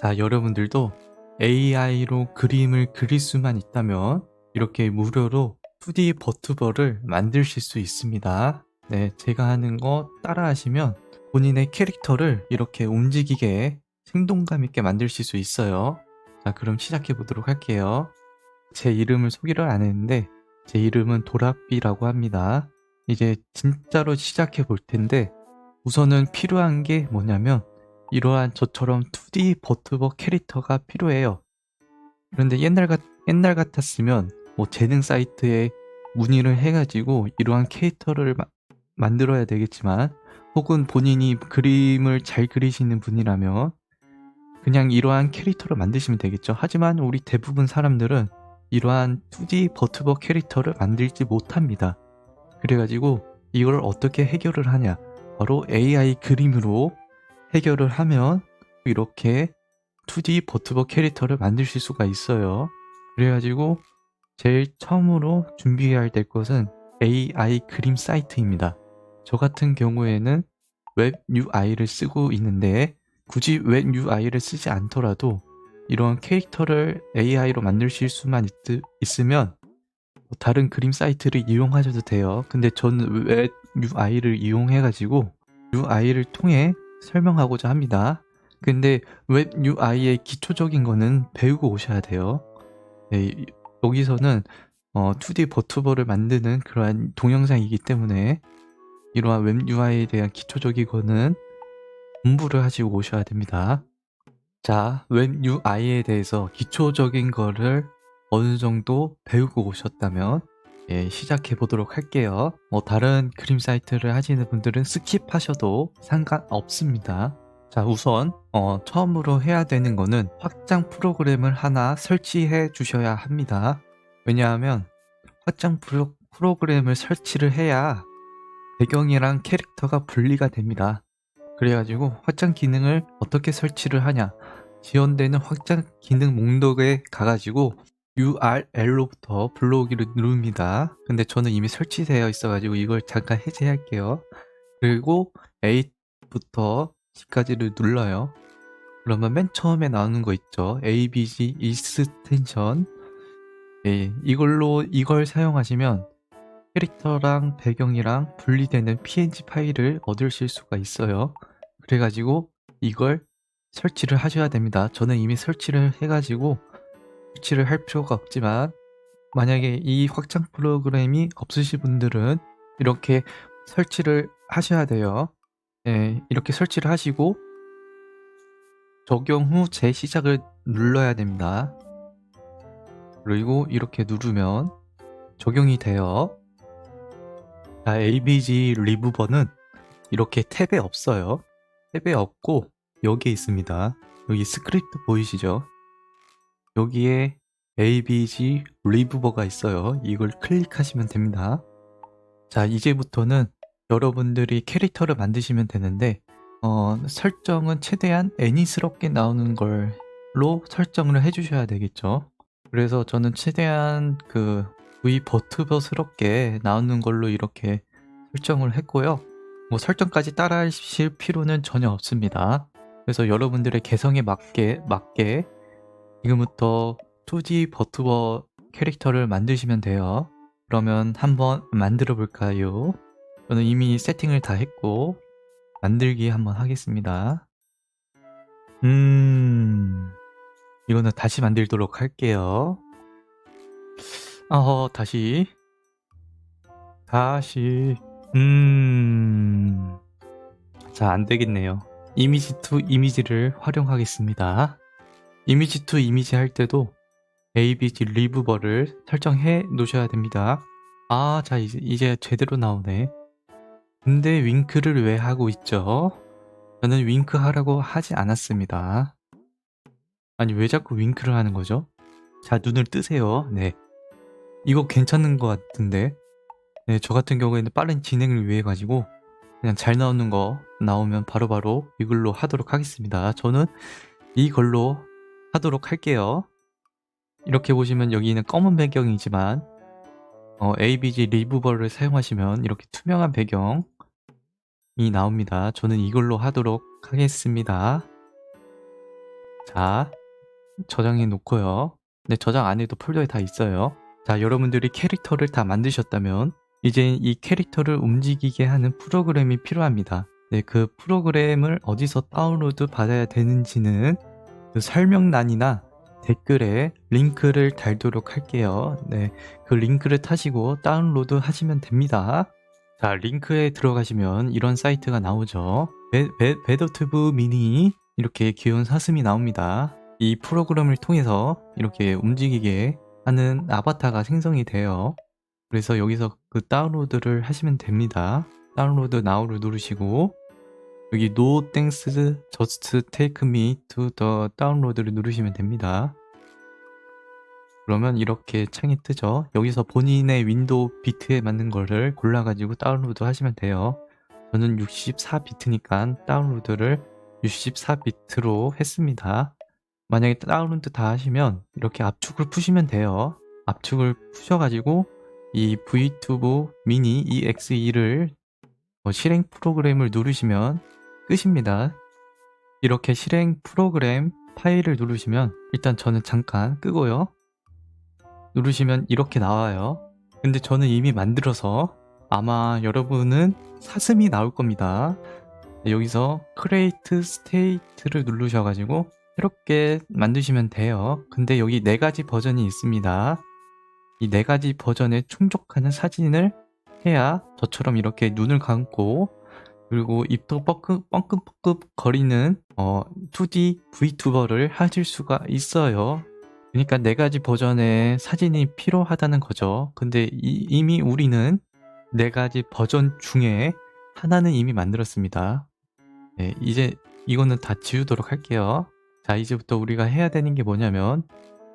자, 여러분들도 AI로 그림을 그릴 수만 있다면 이렇게 무료로 2D 버튜버를 만드실 수 있습니다. 네, 제가 하는 거 따라 하시면 본인의 캐릭터를 이렇게 움직이게 생동감 있게 만드실 수 있어요. 자, 그럼 시작해 보도록 할게요. 제 이름을 소개를 안 했는데 제 이름은 도라삐라고 합니다. 이제 진짜로 시작해 볼 텐데 우선은 필요한 게 뭐냐면 이러한 저처럼 2D 버튜버 캐릭터가 필요해요. 그런데 옛날 같았으면 뭐 재능 사이트에 문의를 해가지고 이러한 캐릭터를 만들어야 되겠지만, 혹은 본인이 그림을 잘 그리시는 분이라면 그냥 이러한 캐릭터를 만드시면 되겠죠. 하지만 우리 대부분 사람들은 이러한 2D 버튜버 캐릭터를 만들지 못합니다. 그래가지고 이걸 어떻게 해결을 하냐, 바로 AI 그림으로 해결을 하면 이렇게 2D 버튜버 캐릭터를 만드실 수가 있어요. 그래가지고 제일 처음으로 준비해야 될 것은 AI 그림 사이트입니다. 저 같은 경우에는 웹 UI를 쓰고 있는데, 굳이 웹 UI를 쓰지 않더라도 이런 캐릭터를 AI로 만드실 수만 있으면 다른 그림 사이트를 이용하셔도 돼요. 근데 저는 웹 UI를 이용해가지고 UI를 통해 설명하고자 합니다. 근데 웹 UI의 기초적인 거는 배우고 오셔야 돼요. 네, 여기서는 2D 버튜버를 만드는 그러한 동영상이기 때문에 이러한 웹 UI에 대한 기초적인 거는 공부를 하시고 오셔야 됩니다. 자, 웹 UI에 대해서 기초적인 거를 어느 정도 배우고 오셨다면 시작해 보도록 할게요. 뭐 다른 그림 사이트를 하시는 분들은 스킵하셔도 상관없습니다. 자, 우선 처음으로 해야 되는 거는 확장 프로그램을 하나 설치해 주셔야 합니다. 왜냐하면 확장 프로그램을 설치를 해야 배경이랑 캐릭터가 분리가 됩니다. 그래가지고 확장 기능을 어떻게 설치를 하냐, 지원되는 확장 기능 목록에 가가지고 URL로부터 불러오기를 누릅니다. 근데 저는 이미 설치되어 있어가지고 이걸 잠깐 해제할게요. 그리고 8부터 10까지를 눌러요. 그러면 맨 처음에 나오는 거 있죠, ABG 익스텐션. 이걸 사용하시면 캐릭터랑 배경이랑 분리되는 PNG 파일을 얻으실 수가 있어요. 그래가지고 이걸 설치를 하셔야 됩니다. 저는 이미 설치를 해가지고 설치를 할 필요가 없지만, 만약에 이 확장 프로그램이 없으신 분들은 이렇게 설치를 하셔야 돼요. 이렇게 설치를 하시고 적용 후 재시작을 눌러야 됩니다. 그리고 이렇게 누르면 적용이 돼요. 자, ABG 리무버는 이렇게 탭에 없어요. 탭에 없고 여기에 있습니다. 여기 스크립트 보이시죠? 여기에 ABG 리무버가 있어요. 이걸 클릭하시면 됩니다. 자, 이제부터는 여러분들이 캐릭터를 만드시면 되는데 설정은 최대한 애니스럽게 나오는 걸로 설정을 해주셔야 되겠죠. 그래서 저는 최대한 V 버튜버스럽게 나오는 걸로 이렇게 설정을 했고요. 뭐 설정까지 따라 하실 필요는 전혀 없습니다. 그래서 여러분들의 개성에 맞게 지금부터 2D 버튜버 캐릭터를 만드시면 돼요. 그러면 한번 만들어 볼까요? 저는 이미 세팅을 다 했고 만들기 한번 하겠습니다. 이거는 다시 만들도록 할게요. 다시 자, 안되겠네요. 이미지 투 이미지를 활용하겠습니다. 이미지 투 이미지 할 때도 ABG 리무버를 설정해 놓으셔야 됩니다. 자, 이제 제대로 나오네. 근데 윙크를 왜 하고 있죠? 저는 윙크 하라고 하지 않았습니다. 아니, 왜 자꾸 윙크를 하는 거죠? 자, 눈을 뜨세요. 네, 이거 괜찮은 것 같은데. 네, 저 같은 경우에는 빠른 진행을 위해 가지고 그냥 잘 나오는 거 나오면 바로바로 이걸로 하도록 하겠습니다. 저는 이걸로 하도록 할게요. 이렇게 보시면 여기는 검은 배경이지만 ABG 리무버를 사용하시면 이렇게 투명한 배경이 나옵니다. 저는 이걸로 하도록 하겠습니다. 자, 저장해 놓고요. 네, 저장 안 해도 폴더에 다 있어요. 자, 여러분들이 캐릭터를 다 만드셨다면 이제 이 캐릭터를 움직이게 하는 프로그램이 필요합니다. 네, 그 프로그램을 어디서 다운로드 받아야 되는지는 그 설명란이나 댓글에 링크를 달도록 할게요. 네, 그 링크를 타시고 다운로드 하시면 됩니다. 자, 링크에 들어가시면 이런 사이트가 나오죠. 배더튜브 미니 이렇게 귀여운 사슴이 나옵니다. 이 프로그램을 통해서 이렇게 움직이게 하는 아바타가 생성이 돼요. 그래서 여기서 그 다운로드를 하시면 됩니다. 다운로드 now를 누르시고 여기 No thanks, just take me to the download를 누르시면 됩니다. 그러면 이렇게 창이 뜨죠. 여기서 본인의 윈도우 비트에 맞는 거를 골라가지고 다운로드 하시면 돼요. 저는 64비트니까 다운로드를 64비트로 했습니다. 만약에 다운로드 다 하시면 이렇게 압축을 푸시면 돼요. 압축을 푸셔가지고 이 VTuber 미니 EXE를 실행 프로그램을 누르시면 끝입니다. 이렇게 실행 프로그램 파일을 누르시면 일단 저는 잠깐 끄고요. 누르시면 이렇게 나와요. 근데 저는 이미 만들어서 아마 여러분은 사슴이 나올 겁니다. 여기서 Create State를 누르셔가지고 이렇게 만드시면 돼요. 근데 여기 4가지 버전이 있습니다. 이 4가지 버전에 충족하는 사진을 해야 저처럼 이렇게 눈을 감고 그리고 입도 뻥긋뻥긋 거리는 2D VTuber를 하실 수가 있어요. 그러니까 4가지 버전의 사진이 필요하다는 거죠. 근데 이미 우리는 4가지 버전 중에 하나는 이미 만들었습니다. 네, 이제 이거는 다 지우도록 할게요. 자, 이제부터 우리가 해야 되는 게 뭐냐면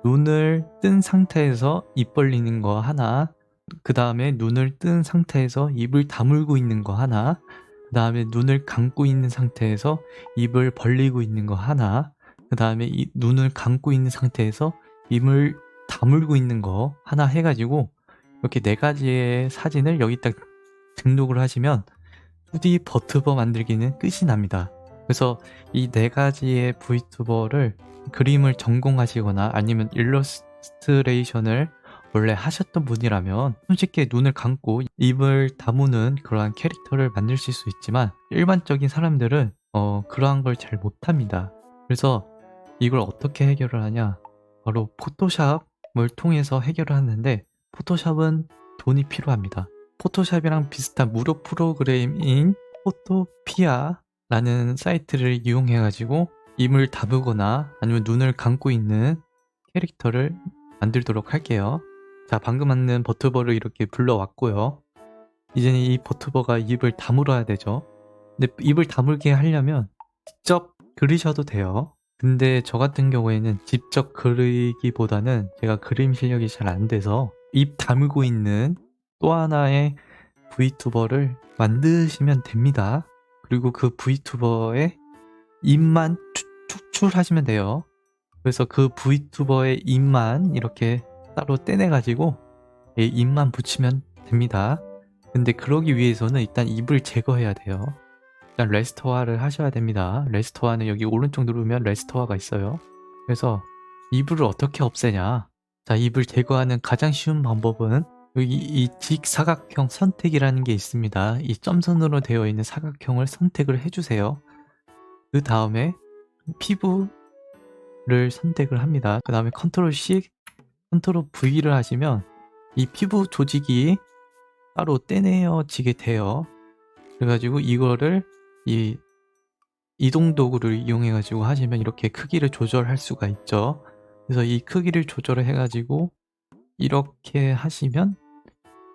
눈을 뜬 상태에서 입 벌리는 거 하나, 그 다음에 눈을 뜬 상태에서 입을 다물고 있는 거 하나, 그 다음에 눈을 감고 있는 상태에서 입을 벌리고 있는 거 하나, 그 다음에 눈을 감고 있는 상태에서 입을 다물고 있는 거 하나 해가지고 이렇게 4가지의 사진을 여기다 등록을 하시면 2D 버튜버 만들기는 끝이 납니다. 그래서 이 4가지의 VTuber를 그림을 전공하시거나 아니면 일러스트레이션을 원래 하셨던 분이라면 손쉽게 눈을 감고 입을 다무는 그러한 캐릭터를 만드실 수 있지만 일반적인 사람들은 그러한 걸 잘 못합니다. 그래서 이걸 어떻게 해결을 하냐, 바로 포토샵을 통해서 해결을 하는데 포토샵은 돈이 필요합니다. 포토샵이랑 비슷한 무료 프로그램인 포토피아라는 사이트를 이용해가지고 입을 다무거나 아니면 눈을 감고 있는 캐릭터를 만들도록 할게요. 자, 방금 만든 버튜버를 이렇게 불러왔고요. 이제는 이 버튜버가 입을 다물어야 되죠. 근데 입을 다물게 하려면 직접 그리셔도 돼요. 근데 저 같은 경우에는 직접 그리기보다는 제가 그림 실력이 잘 안 돼서 입 다물고 있는 또 하나의 VTuber를 만드시면 됩니다. 그리고 그 VTuber의 입만 축출하시면 돼요. 그래서 그 VTuber의 입만 이렇게 따로 떼내가지고 입만 붙이면 됩니다. 근데 그러기 위해서는 일단 입을 제거해야 돼요. 일단 레스토어를 하셔야 됩니다. 레스토어는 여기 오른쪽 누르면 레스토어가 있어요. 그래서 입을 어떻게 없애냐. 자, 입을 제거하는 가장 쉬운 방법은 여기 이 직사각형 선택이라는 게 있습니다. 이 점선으로 되어 있는 사각형을 선택을 해주세요. 그 다음에 피부를 선택을 합니다. 그 다음에 컨트롤 C, 컨트롤 V를 하시면 이 피부 조직이 따로 떼내어지게 돼요. 그래가지고 이거를 이 이동 도구를 이용해 가지고 하시면 이렇게 크기를 조절할 수가 있죠. 그래서 이 크기를 조절을 해가지고 이렇게 하시면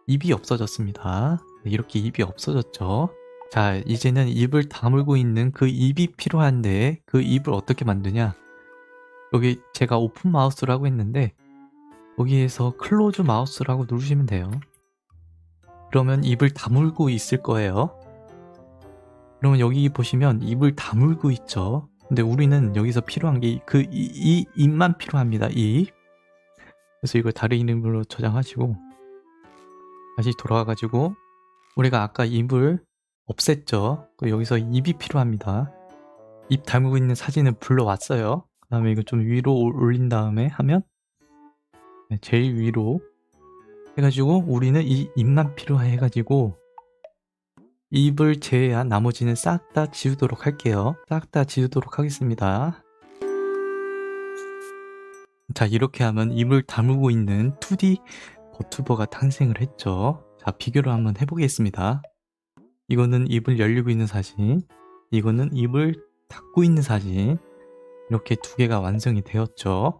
입이 없어졌습니다. 이렇게 입이 없어졌죠. 자, 이제는 입을 다물고 있는 그 입이 필요한데 그 입을 어떻게 만드냐. 여기 제가 오픈 마우스라고 했는데 여기에서 클로즈 마우스라고 누르시면 돼요. 그러면 입을 다물고 있을 거예요. 그러면 여기 보시면 입을 다물고 있죠. 근데 우리는 여기서 필요한 게 이 입만 필요합니다. 입. 그래서 이걸 다른 이름으로 저장하시고 다시 돌아와가지고 우리가 아까 입을 없앴죠. 여기서 입이 필요합니다. 입 다물고 있는 사진을 불러왔어요. 그다음에 이거 좀 위로 올린 다음에 하면 네, 제일 위로 해가지고 우리는 이 입만 필요해가지고 입을 제외한 나머지는 싹 다 지우도록 할게요. 싹 다 지우도록 하겠습니다. 자, 이렇게 하면 입을 다물고 있는 2D 버튜버가 탄생을 했죠. 자, 비교를 한번 해보겠습니다. 이거는 입을 열리고 있는 사진, 이거는 입을 닫고 있는 사진, 이렇게 두 개가 완성이 되었죠.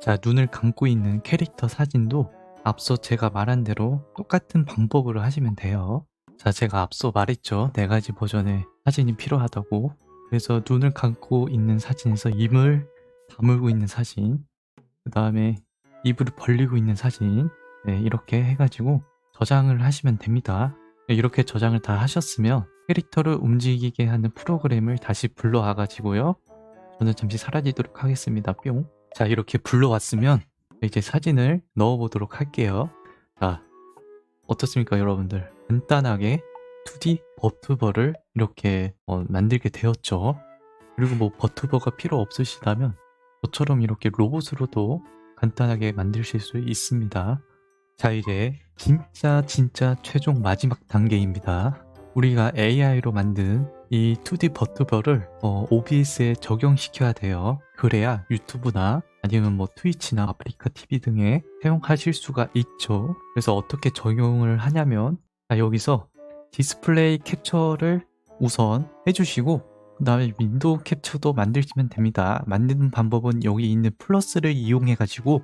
자, 눈을 감고 있는 캐릭터 사진도 앞서 제가 말한 대로 똑같은 방법으로 하시면 돼요. 자, 제가 앞서 말했죠. 4가지 버전의 사진이 필요하다고. 그래서 눈을 감고 있는 사진에서 입을 다물고 있는 사진, 그 다음에 입을 벌리고 있는 사진, 네, 이렇게 해가지고 저장을 하시면 됩니다. 네, 이렇게 저장을 다 하셨으면 캐릭터를 움직이게 하는 프로그램을 다시 불러와가지고요. 저는 잠시 사라지도록 하겠습니다. 뿅. 자, 이렇게 불러왔으면 이제 사진을 넣어보도록 할게요. 자, 어떻습니까, 여러분들? 간단하게 2D 버튜버를 이렇게 만들게 되었죠. 그리고 뭐 버튜버가 필요 없으시다면 저처럼 이렇게 로봇으로도 간단하게 만드실 수 있습니다. 자, 이제 진짜 최종 마지막 단계입니다. 우리가 AI로 만든 이 2D 버튜버를 OBS에 적용시켜야 돼요. 그래야 유튜브나 아니면 뭐 트위치나 아프리카 TV 등에 사용하실 수가 있죠. 그래서 어떻게 적용을 하냐면, 자, 여기서 디스플레이 캡처를 우선 해주시고 그 다음에 윈도우 캡처도 만드시면 됩니다. 만드는 방법은 여기 있는 플러스를 이용해 가지고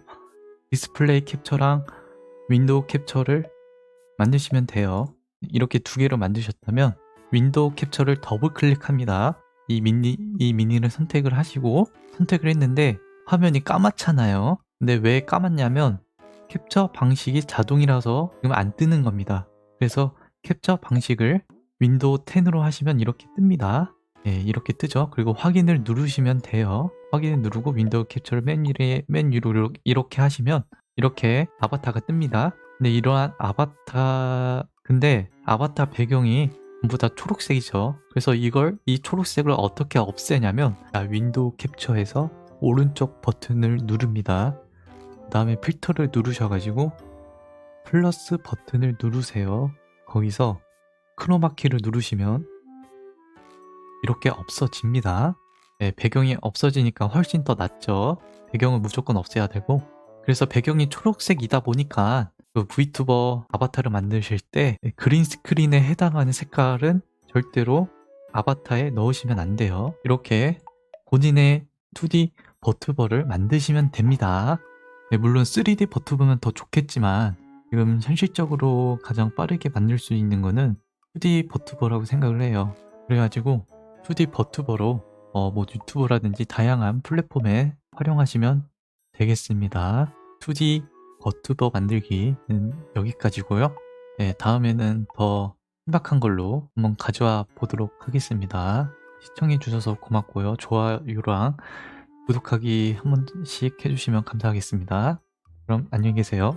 디스플레이 캡처랑 윈도우 캡처를 만드시면 돼요. 이렇게 두 개로 만드셨다면 윈도우 캡처를 더블 클릭합니다. 이 미니를 선택을 하시고 선택을 했는데 화면이 까맣잖아요. 근데 왜 까맣냐면 캡처 방식이 자동이라서 지금 안 뜨는 겁니다. 그래서 캡처 방식을 윈도우 10으로 하시면 이렇게 뜹니다. 네, 이렇게 뜨죠. 그리고 확인을 누르시면 돼요. 확인을 누르고 윈도우 캡처를 맨 위로 이렇게 하시면 이렇게 아바타가 뜹니다. 근데 이러한 근데 아바타 배경이 전부 다 초록색이죠. 그래서 이 초록색을 어떻게 없애냐면 윈도우 캡처에서 오른쪽 버튼을 누릅니다. 그 다음에 필터를 누르셔가지고 플러스 버튼을 누르세요. 거기서 크로마키를 누르시면 이렇게 없어집니다. 네, 배경이 없어지니까 훨씬 더 낫죠. 배경을 무조건 없애야 되고, 그래서 배경이 초록색이다 보니까 그 VTuber 아바타를 만드실 때 그린 스크린에 해당하는 색깔은 절대로 아바타에 넣으시면 안 돼요. 이렇게 본인의 2D 버튜버를 만드시면 됩니다. 네, 물론 3D 버튜버면 더 좋겠지만 지금 현실적으로 가장 빠르게 만들 수 있는 거는 2D 버튜버라고 생각을 해요. 그래가지고 2D 버튜버로 뭐 유튜브라든지 다양한 플랫폼에 활용하시면 되겠습니다. 2D 버튜버 만들기는 여기까지고요. 네, 다음에는 더 신박한 걸로 한번 가져와 보도록 하겠습니다. 시청해주셔서 고맙고요. 좋아요랑 구독하기 한 번씩 해주시면 감사하겠습니다. 그럼 안녕히 계세요.